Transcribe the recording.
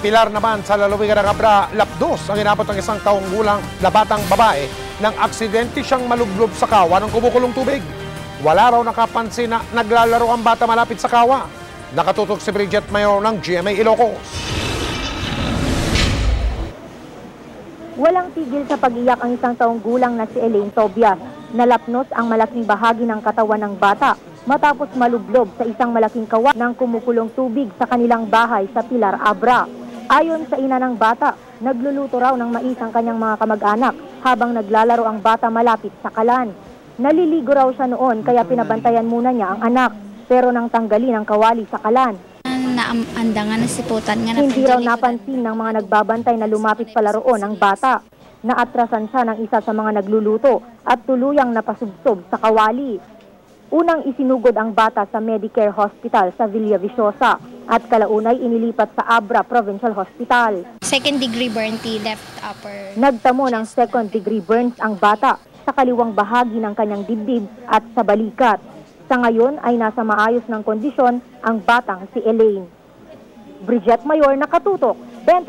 Pilar naman sa lalawigan ng Abra, lapdos ang inabot ng isang taong gulang na batang babae nang aksidente siyang malublob sa kawa ng kumukulong tubig. Wala raw nakapansin na naglalaro ang bata malapit sa kawa. Nakatutok si Bridget Mayor ng GMA Ilocos. Walang tigil sa pag-iyak ang isang taong gulang na si Elaine Tobias. Nalapnos ang malaking bahagi ng katawan ng bata matapos malublob sa isang malaking kawa ng kumukulong tubig sa kanilang bahay sa Pilar, Abra. Ayon sa ina ng bata, nagluluto raw ng mais ang kanyang mga kamag-anak habang naglalaro ang bata malapit sa kalan. Naliligo raw siya noon kaya pinabantayan muna niya ang anak, pero nang tanggalin ang kawali sa kalan. Naandangan na siputan nga. Hindi raw napansin ng mga nagbabantay na lumapit pala roon ang bata. Naatrasan siya ng isa sa mga nagluluto at tuluyang napasubsob sa kawali. Unang isinugod ang bata sa Medicare Hospital sa Villavicosa at kalaunay inilipat sa Abra Provincial Hospital. Second-degree burn to left upper. Nagtamo ng second-degree burns ang bata sa kaliwang bahagi ng kanyang dibdib at sa balikat. Sa ngayon ay nasa maayos ng kondisyon ang batang si Elaine. Bridget Mayor, nakatutok, 20.